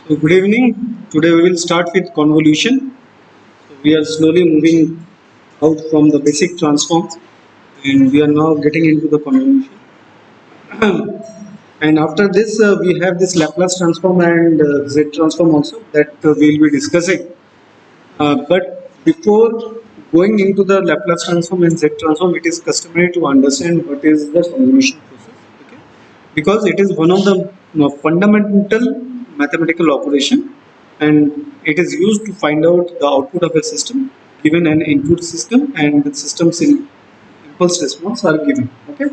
So good evening. Today we will start with convolution. So we are slowly moving out from the basic transforms and we are now getting into the convolution. And after this we have this Laplace transform and Z transform also that we will be discussing. But before going into the Laplace transform and Z transform, it is customary to understand what is the convolution process. Okay? Because it is one of the fundamental mathematical operation and it is used to find out the output of a system given an input system and the system's impulse response are given. Okay,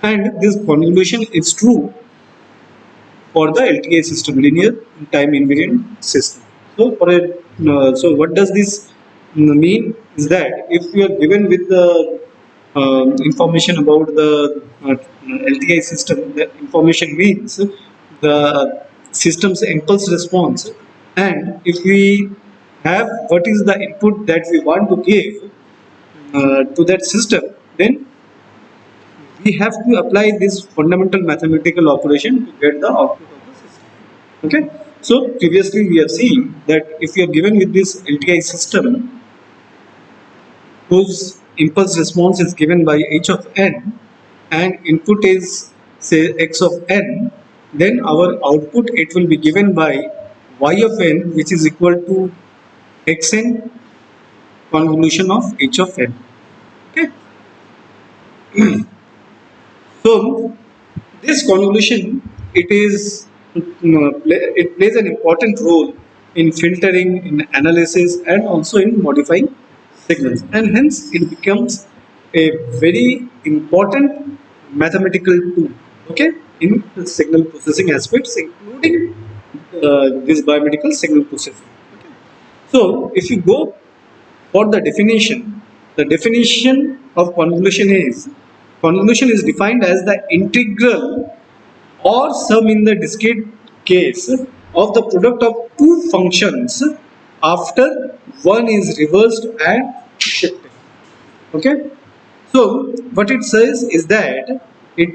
and this convolution is true for the LTI system, linear time invariant system. So for a so what does this mean is that if we are given with the information about the LTI system, the information means the system's impulse response, and if we have what is the input that we want to give to that system, then we have to apply this fundamental mathematical operation to get the output of the system. Okay, so previously we have seen that if you are given with this LTI system whose impulse response is given by h of n and input is say x of n, then our output it will be given by y of n, which is equal to xn convolution of h of n. Okay. So this convolution it plays an important role in filtering, in analysis, and also in modifying signals, and hence it becomes a very important mathematical tool. Okay, in the signal processing aspects, including this biomedical signal processing. Okay. So if you go for the definition of convolution is defined as the integral or sum in the discrete case of the product of two functions after one is reversed and shifted. Okay, so what it says is that it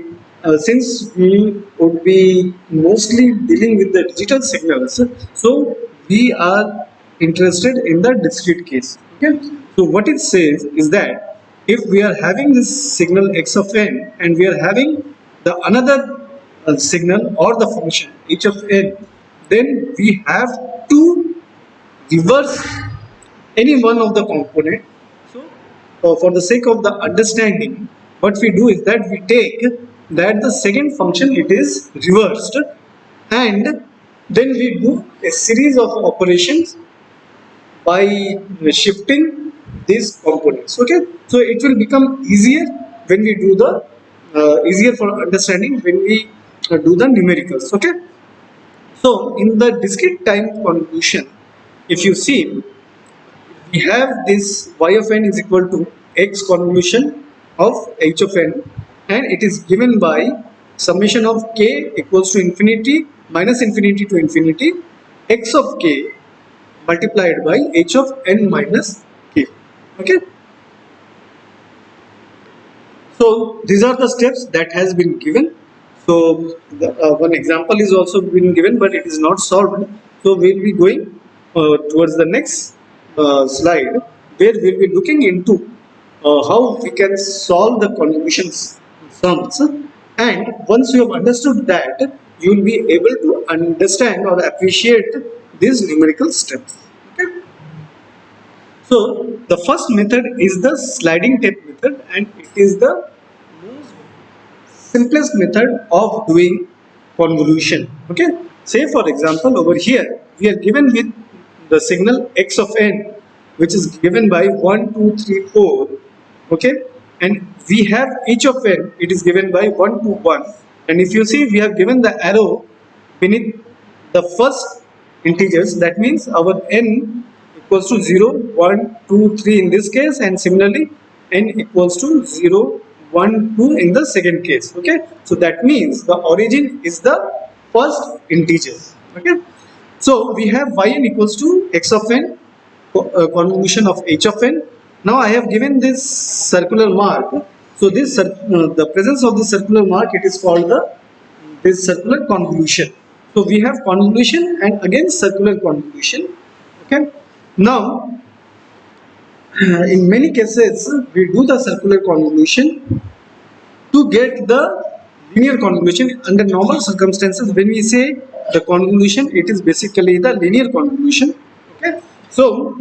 since we would be mostly dealing with the digital signals, so we are interested in the discrete case. Okay, so what it says is that if we are having this signal x of n and we are having the another signal or the function h of n, then we have to reverse any one of the component. So for the sake of the understanding, what we do is that we take that the second function it is reversed, and then we do a series of operations by shifting these components. Okay, so it will become easier when we do the easier for understanding when we do the numericals. Okay, so in the discrete time convolution, if you see, we have this y of n is equal to x convolution of h of n, and it is given by summation of k equals to infinity minus infinity to infinity x of k multiplied by h of n minus k. Okay, so these are the steps that has been given. So one example is also been given, but it is not solved. So we will be going towards the next slide, where we will be looking into how we can solve the convolution sums. And once you have understood that, you will be able to understand or appreciate these numerical steps. Okay. So the first method is the sliding tape method, and it is the simplest method of doing convolution. Okay, say for example over here we are given with the signal x of n, which is given by 1 2 3 4. Okay, and we have h of n, it is given by 1 2 1, and if you see we have given the arrow beneath the first integers, that means our n equals to 0 1 2 3 in this case, and similarly n equals to 0 1 2 in the second case. Okay, so that means the origin is the first integer. Okay, so we have yn equals to x of n convolution of h of n. Now I have given this circular mark. So the presence of the circular mark, it is called this circular convolution. So we have convolution and again circular convolution. Okay. Now, in many cases, we do the circular convolution to get the linear convolution. Under normal circumstances, when we say the convolution, it is basically the linear convolution. Okay. So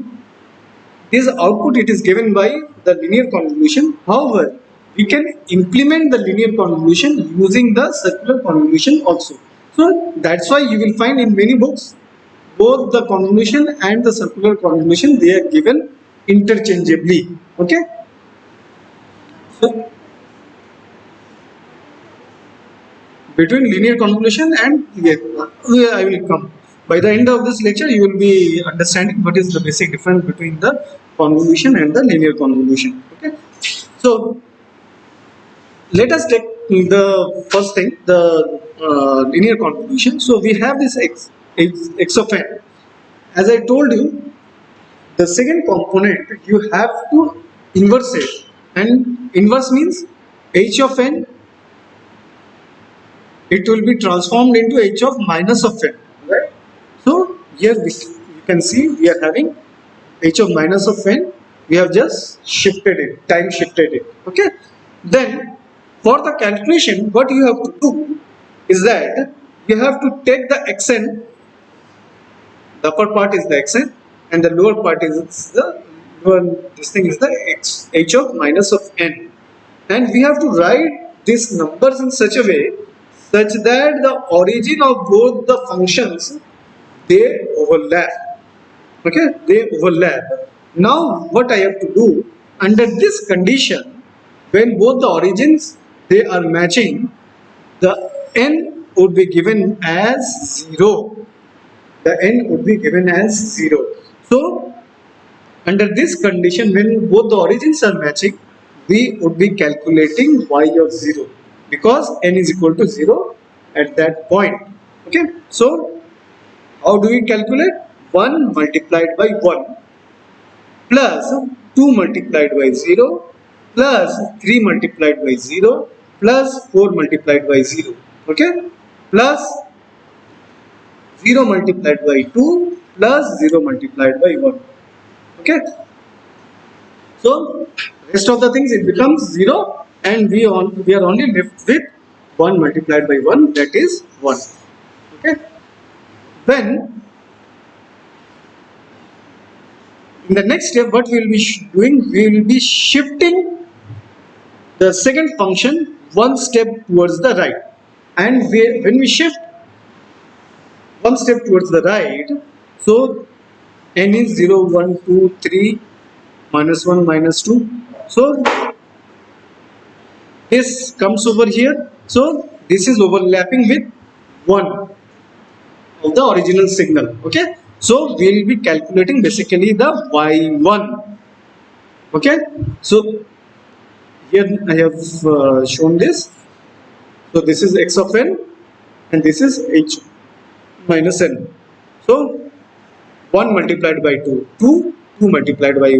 this output, it is given by the linear convolution. However, we can implement the linear convolution using the circular convolution also. So that's why you will find in many books both the convolution and the circular convolution, they are given interchangeably. Okay. So between linear convolution and, yeah, I will come. By the end of this lecture, you will be understanding what is the basic difference between the convolution and the linear convolution. Okay. So let us take the first thing, the linear convolution. So we have this x of n. As I told you, the second component you have to inverse it, and inverse means h of n, it will be transformed into h of minus of n, right? So here you can see we are having h of minus of n, we have just shifted it, time shifted it. Okay. Then for the calculation, what you have to do is that you have to take the xn, the upper part is the xn and the lower part is the this thing is the h of minus of n, and we have to write these numbers in such a way such that the origin of both the functions, they overlap. Okay, they overlap. Now what I have to do, under this condition, when both the origins, they are matching, the n would be given as 0. The n would be given as 0. So under this condition, when both the origins are matching, we would be calculating y of 0 because n is equal to 0 at that point. Okay. So how do we calculate? 1 multiplied by 1 plus 2 multiplied by 0 plus 3 multiplied by 0 plus 4 multiplied by 0. Okay. Plus 0 multiplied by 2 plus 0 multiplied by 1. Okay. So rest of the things, it becomes 0 and we are only left with 1 multiplied by 1, that is 1. Okay. Then in the next step, what we will be doing, we will be shifting the second function one step towards the right, and when we shift one step towards the right, so n is 0, 1, 2, 3, minus 1, minus 2. So this comes over here. So this is overlapping with 1 of the original signal. Okay. So we will be calculating basically the y1. Okay. So here I have shown this. So this is x of n and this is h minus n. So 1 multiplied by 2, 2, 2 multiplied by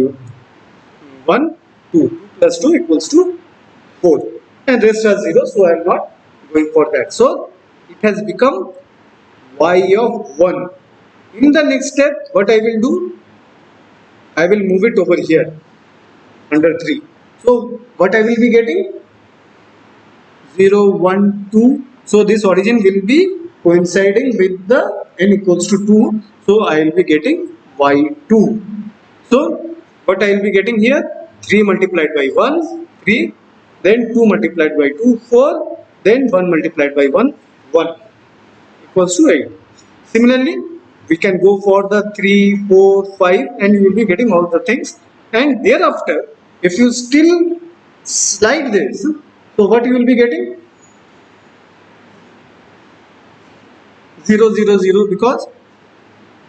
1, 2, 2 plus 2 equals to 4, and rest are 0, so I am not going for that. So it has become y of 1. In the next step, what I will do, I will move it over here under 3. So what I will be getting, 0, 1, 2. So this origin will be coinciding with the n equals to 2. So I will be getting y2. So what I will be getting here, 3 multiplied by 1, 3, then 2 multiplied by 2, 4, then 1 multiplied by 1, 1 equals to 8. Similarly, we can go for the 3, 4, 5 and you will be getting all the things, and thereafter if you still slide this, so what you will be getting, 0, 0, 0, because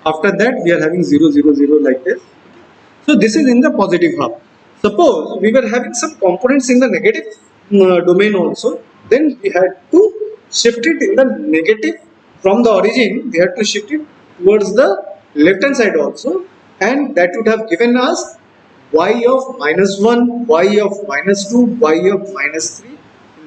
after that we are having 0, 0, 0 like this. So this is in the positive half. Suppose we were having some components in the negative domain also, then we had to shift it in the negative from the origin, we had to shift it towards the left hand side also, and that would have given us y of minus 1, y of minus 2, y of minus 3 in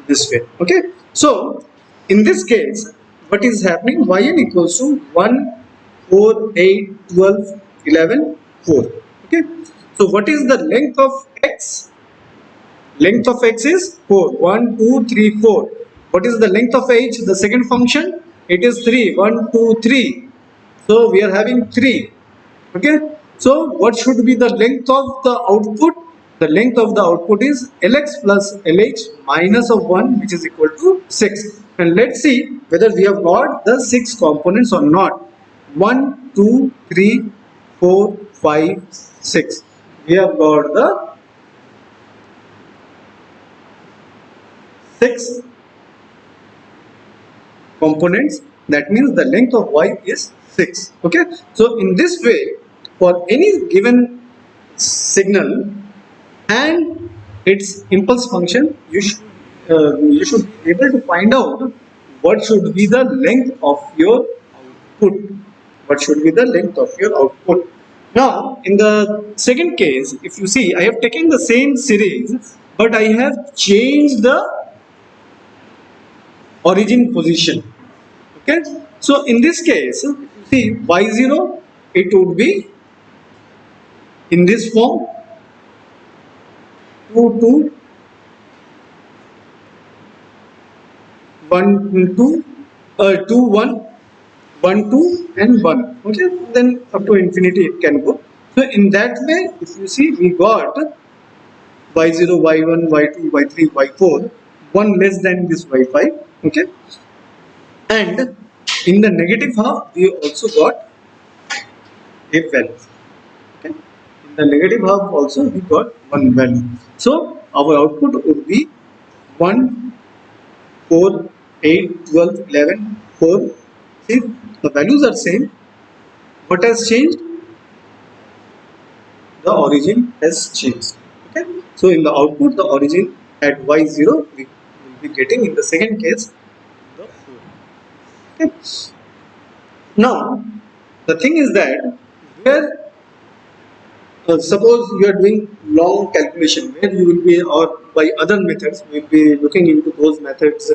this way. Okay. So in this case, what is happening? Yn equals to 1, 4, 8, 12, 11, 4. Okay. So what is the length of x? Length of x is 4. 1, 2, 3, 4. What is the length of h? The second function? It is 3. 1, 2, 3. So we are having 3. Okay. So what should be the length of the output? The length of the output is Lx plus Lh minus of 1, which is equal to 6. And let's see whether we have got the 6 components or not. 1, 2, 3, 4, 5, 6. We have got the 6 components. That means the length of y is 6. Okay. So in this way, for any given signal and its impulse function, you should be able to find out what should be the length of your output. What should be the length of your output? Now, in the second case, if you see, I have taken the same series, but I have changed the origin position. Okay. So in this case, if you see y0, it would be in this form 2, 2, 1, 2, 2, 1, 1, 2 and 1. Okay, then up to infinity it can go. So in that way, if you see, we got y0, y1, y2, y3, y4, 1 less than this y5. Okay, and in the negative half, we also got a value. Okay, in the negative half also we got one value. So our output would be 1, 4, 8, 12, 11, 4. See, the values are same. What has changed? The origin has changed. Okay. So in the output, the origin at y0 we will be getting in the second case the 4. Okay. Now the thing is that where suppose you are doing long calculation, where you will be, or by other methods, we will be looking into those methods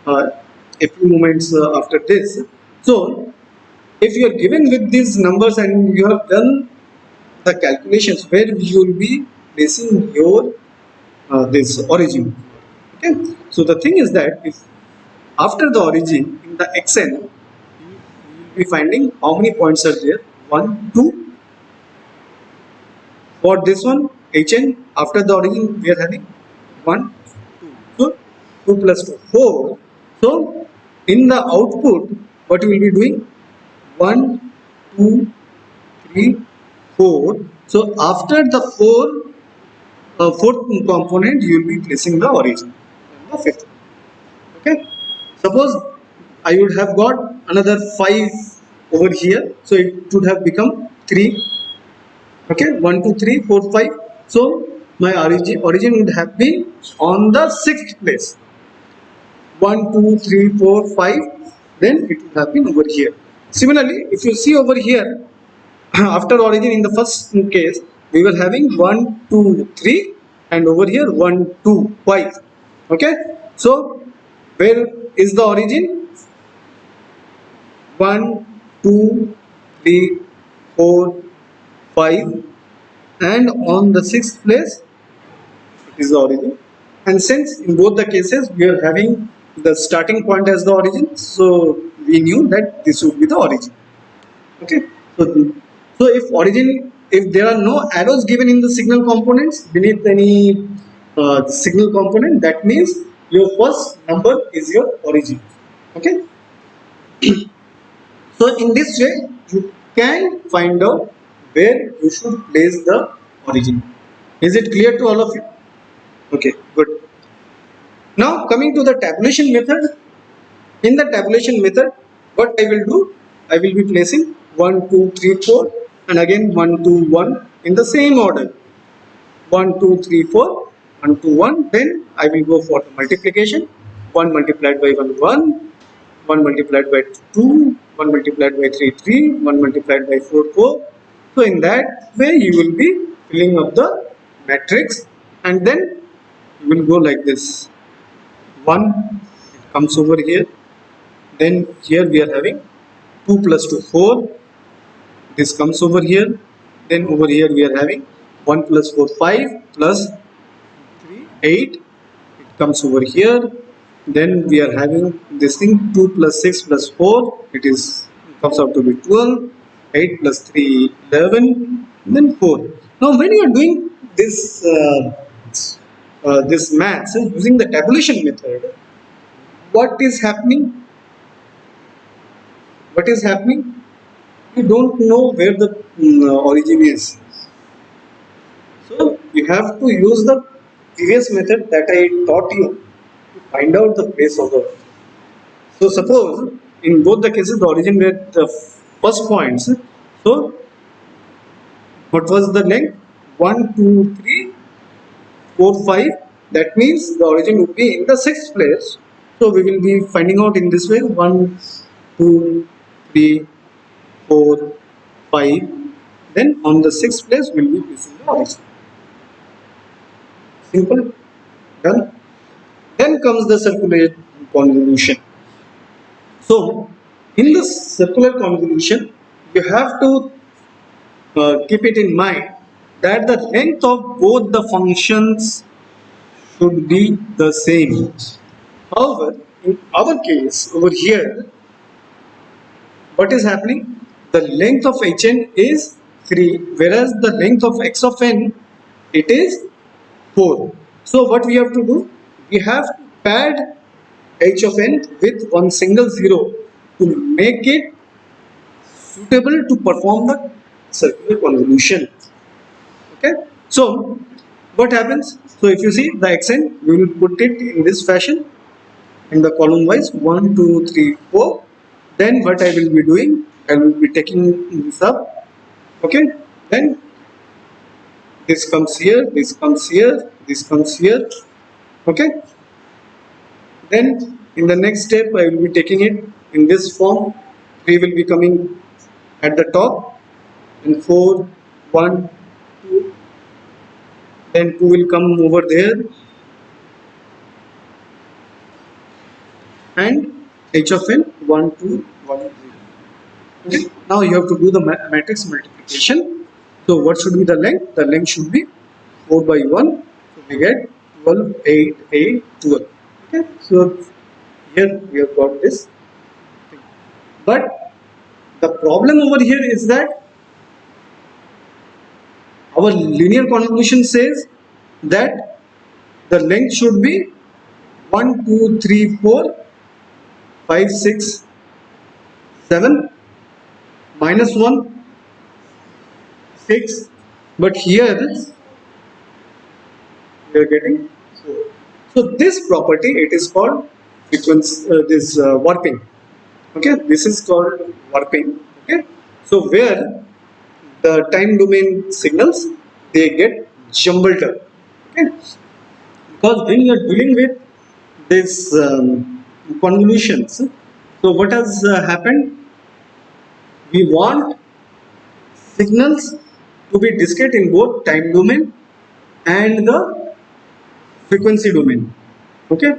a few moments after this. So if you are given with these numbers and you have done the calculations, where you will be placing your this origin. Okay. So the thing is that if after the origin in the xn, you will be finding how many points are there. 1, 2. For this one, hn, after the origin we are having 1, 2. So 2 plus 2, 4. So in the output, what you will be doing? 1, 2, 3, 4. So after the fourth component, you will be placing the origin. And the fifth. Okay. Suppose I would have got another 5 over here. So it would have become 3. Okay, 1, 2, 3, 4, 5. So my origin would have been on the 6th place. 1, 2, 3, 4, 5. Then it would have been over here. Similarly, if you see over here, after origin in the first case, we were having 1, 2, 3, and over here 1, 2, 5. Okay. So where is the origin? 1, 2, 3, 4, 5, and on the 6th place it is the origin. And since in both the cases we are having the starting point as the origin, so we knew that this would be the origin. Okay. So if there are no arrows given in the signal components beneath any signal component, that means your first number is your origin. Okay. So in this way, you can find out where you should place the origin. Is it clear to all of you? Okay, good. Now coming to the tabulation method. In the tabulation method, what I will do? I will be placing 1, 2, 3, 4, and again 1, 2, 1 in the same order. 1, 2, 3, 4, 1, 2, 1. Then I will go for the multiplication. 1 multiplied by 1, 1. 1 multiplied by 2, 1 multiplied by 3, 3, 1 multiplied by 4, 4. So in that way you will be filling up the matrix, and then you will go like this. 1, it comes over here. Then here we are having 2 plus 2 4, this comes over here. Then over here we are having 1 plus 4 5 plus 3 8, it comes over here. Then we are having this thing 2 plus 6 plus 4, it is comes out to be 12, 8 plus 3 11, then 4. Now when you are doing this this maths using the tabulation method, what is happening? What is happening? You don't know where the origin is. So you have to use the previous method that I taught you to find out the place of the. So suppose in both the cases the origin were the first points. So what was the length? 1, 2, 3, 4, 5. That means the origin would be in the sixth place. So we will be finding out in this way: 1, 2, 3, 4, 5. Then on the sixth place we will be placing the origin. Simple, done. Then comes the circular convolution. So in the circular convolution, you have to keep it in mind that the length of both the functions should be the same. However, in our case over here, what is happening? The length of hn is 3, whereas the length of x of n, it is 4. So what we have to do? We have to pad h of n with one single 0 to make it suitable to perform the circular convolution. Okay. So what happens? So if you see the xn, we will put it in this fashion in the column wise 1, 2, 3, 4. Then what I will be doing? I will be taking this up. Okay. Then this comes here, this comes here, this comes here. Okay. Then in the next step I will be taking it in this form. 3 will be coming at the top, and 4, 1, 2, then 2 will come over there, and h of n 1, 2, 1, 0. Okay. Now you have to do the matrix multiplication. So what should be the length? The length should be 4 by 1. So we get 12, 8, 8, 12. Okay. So here we have got this thing. But the problem over here is that our linear convolution says that the length should be 1, 2, 3, 4, 5, 6, 7, minus 1, 6. But here we are getting 4. So this property, it is called frequency, warping. Okay, this is called warping. Okay, so where the time domain signals, they get jumbled up. Okay, because when you are dealing with this convolutions, so what has happened? We want signals to be discrete in both time domain and the frequency domain. Okay,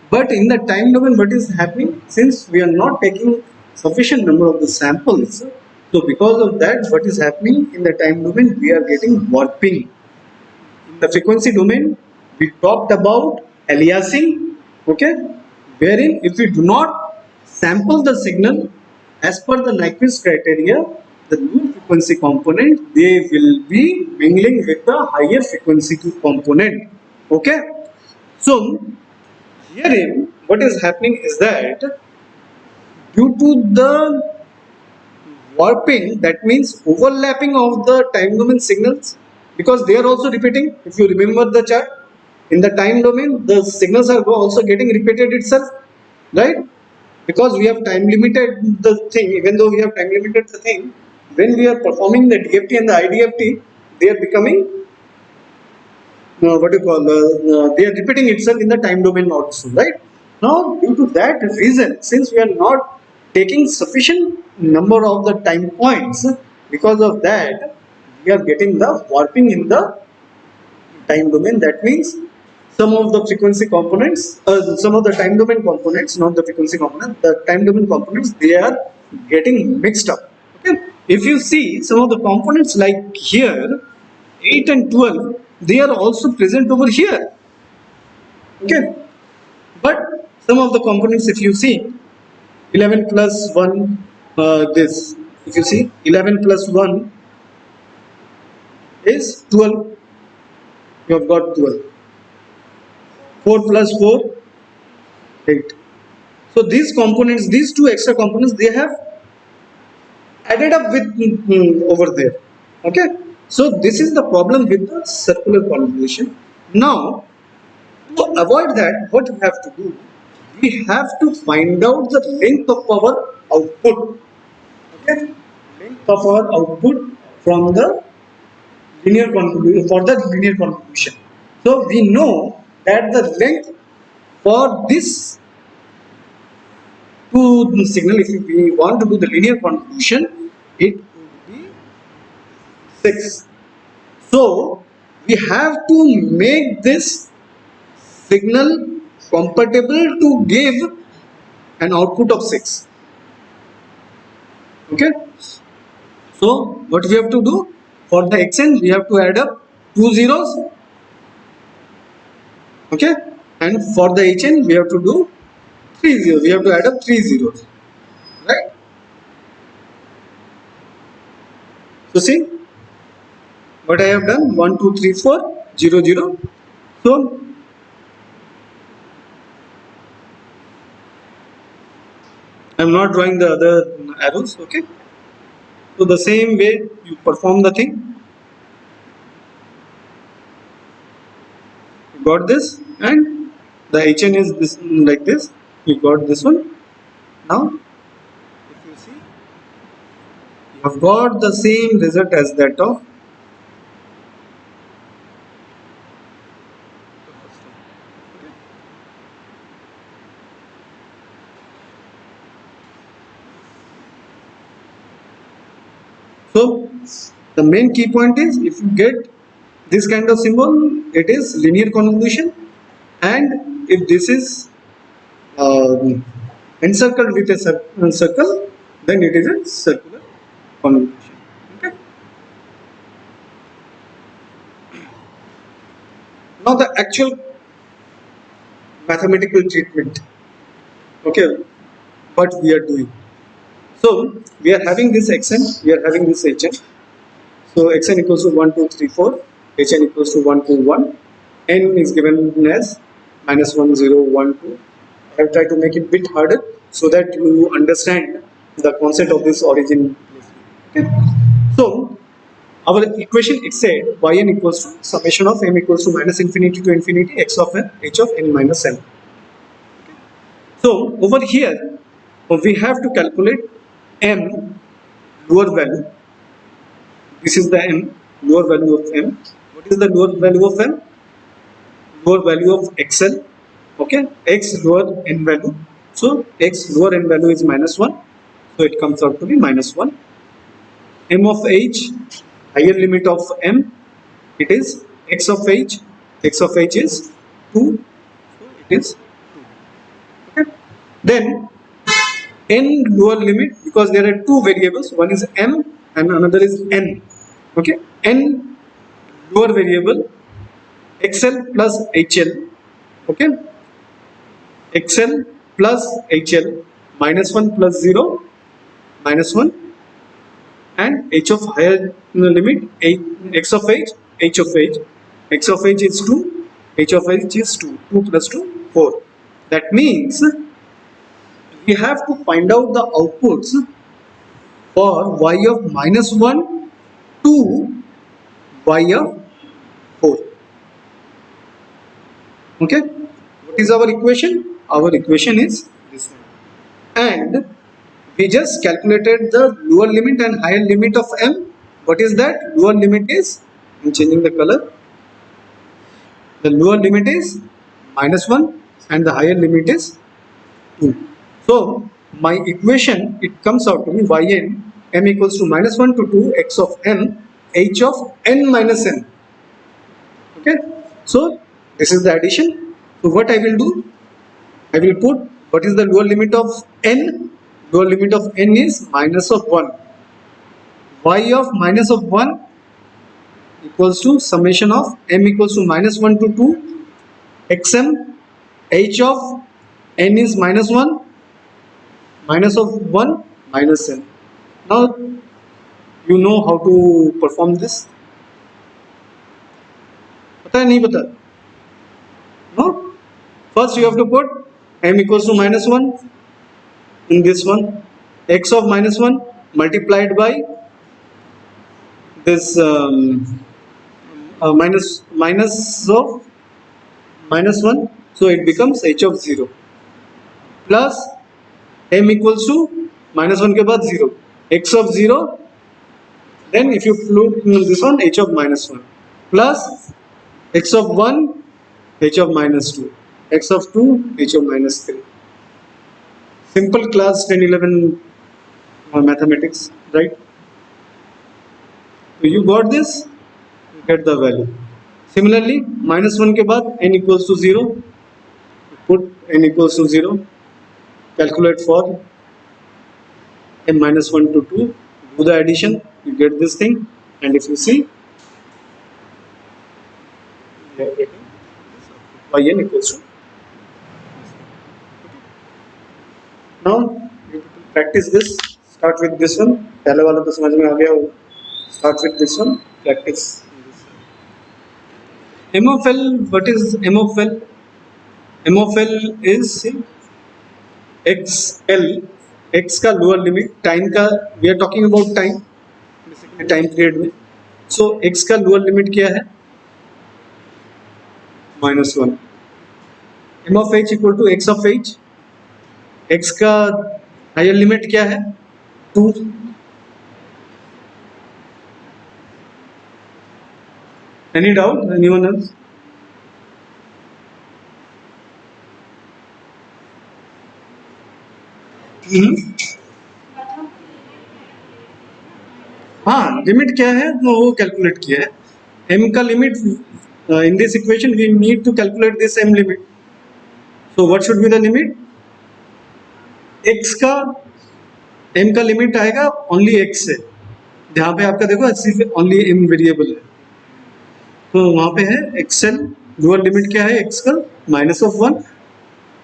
but in the time domain, what is happening? Since we are not taking sufficient number of the samples, so because of that, what is happening in the time domain, we are getting warping. In the frequency domain, we talked about aliasing. Okay, wherein if we do not sample the signal as per the Nyquist criteria, the low frequency component, they will be mingling with the higher frequency component. Okay, so herein what is happening is that due to the warping, that means overlapping of the time domain signals, because they are also repeating. If you remember the chart, in the time domain the signals are also getting repeated itself, right? Because we have time limited the thing. Even though we have time limited the thing, when we are performing the DFT and the IDFT, they are becoming what you call they are repeating itself in the time domain also, right? Now due to that reason, since we are not taking sufficient number of the time points, because of that we are getting the warping in the time domain. That means some of the frequency components, some of the time domain components, not the frequency component, the time domain components, they are getting mixed up. Okay, if you see some of the components like here, 8 and 12, they are also present over here. Okay, but some of the components, if you see, 11 plus 1, this, if you see, 11 plus 1 is 12, you have got 12. 4 plus 4, 8. So these components, these two extra components, they have added up with over there. Okay, so this is the problem with the circular convolution. Now, to avoid that, what we have to do, we have to find out the length of our output. Okay, length of our output from the linear convolution, for the linear convolution. So we know that the length for this to the signal, if we want to do the linear convolution, it would be 6. So we have to make this signal compatible to give an output of 6. Okay, so what we have to do, for the xn we have to add up 2 zeros. Okay, and for the hn we have to do 3 zeros, we have to add up 3 zeros, right? So see what I have done, 1 2 3 4 0 0. So I am not drawing the other arrows. Okay, so the same way you perform the thing. You got this, and the hn is this, like this. You got this one. Now if you see, you have got the same result as that of the first one. Okay. So the main key point is, if you get this kind of symbol, it is linear convolution, and if this is encircled with a circle, then it is a circular convolution. Okay. Now the actual mathematical treatment. Okay, what we are doing. So we are having this xn, we are having this hn. So xn equals to 1 2 3 4, hn equals to 1 2 1, n is given as minus 1 0 1 2. I have tried to make it a bit harder so that you understand the concept of this origin. Okay. So our equation, it said yn equals to summation of m equals to minus infinity to infinity x of n h of n minus n. So over here we have to calculate m lower value. This is the m, lower value of m. What is the lower value of m? Lower value of xl. Okay, x lower n value. So x lower n value is minus 1. So it comes out to be minus 1. M of h, higher limit of m, it is x of h. X of h is 2. So it is 2. Okay. Then n lower limit, because there are two variables, one is m and another is n. Okay, n lower variable, xl plus hl. Okay, xl plus hl, minus 1 plus 0, minus 1, and h of higher limit, x of h, h of h. X of h is 2, h of h is 2, 2 plus 2, 4. That means we have to find out the outputs for y of minus 1 to y of 4. Okay, what is our equation? Our equation is this one, and we just calculated the lower limit and higher limit of m. What is that? Lower limit is, I'm changing the color, the lower limit is minus 1 and the higher limit is 2. So my equation, it comes out to be yn m equals to minus 1 to 2 x of n h of n minus n. Okay, so This is the addition. So what I will do, I will put what is the lower limit of n. Lower limit of n is minus of 1. Y of minus of 1 equals to summation of m equals to minus 1 to 2 xm. H of n is minus 1 minus of 1 minus n. Now you know how to perform this. पता है नहीं पता? No. First you have to put m equals to minus 1 in this one, x of minus 1 multiplied by this minus of minus 1, so it becomes h of 0 plus m equals to minus 1 के बाद 0, x of 0, then if you put this one h of minus 1 plus x of 1 h of minus 2, x of 2 h of minus 3. Simple class 10-11 mathematics, right? So you got this, you get the value. Similarly, minus 1 के बाद n equals to 0, put n equals to 0, calculate for m minus 1 to 2, do the addition, you get this thing, and if you see, we are getting yn equals to. Now you practice this. Start with this one. पहले वाला तो समझ में आ गया होगा. Start with this one. Practice. M of L. What is M of L? M of L is XL. X का lower limit. Time का we are talking about time. Basically time period में. So X का lower limit क्या है? -1. M of H equal to X of H. x का higher limit क्या है? 2. Any doubt? Anyone else? हाँ, लिमिट क्या है वो कैलकुलेट किया है. m का limit in this equation we need to calculate this m limit. So what should be the limit? x का m का लिमिट आएगा ओनली x से. जहाँ पे आपका देखो सिर्फ ओनली m वेरिएबल है, तो वहाँ पे है xl. लोअर लिमिट क्या है x का? -1.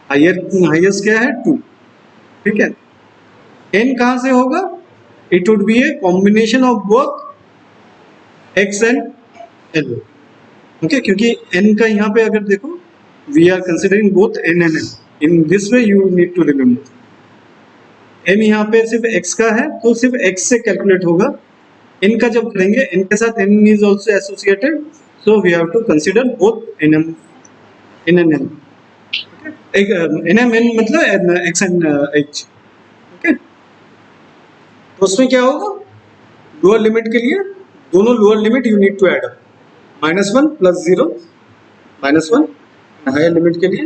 हाईएस्ट क्या है? 2. ठीक है. n कहाँ से होगा? It would be a combination of both x and l. Okay, क्योंकि n का यहाँ पे अगर देखो we are considering both n and l. In this way you need to remember. m यहाँ पे सिर्फ x का है तो सिर्फ x से कैलकुलेट होगा. n का जब करेंगे n के साथ n is also associated, so we have to consider both n and n. एक n m n मतलब x and h. ओके, तो उसमें क्या होगा? लोअर लिमिट के लिए दोनों lower limit you need to add up. -1 + 0 -1. Higher limit के लिए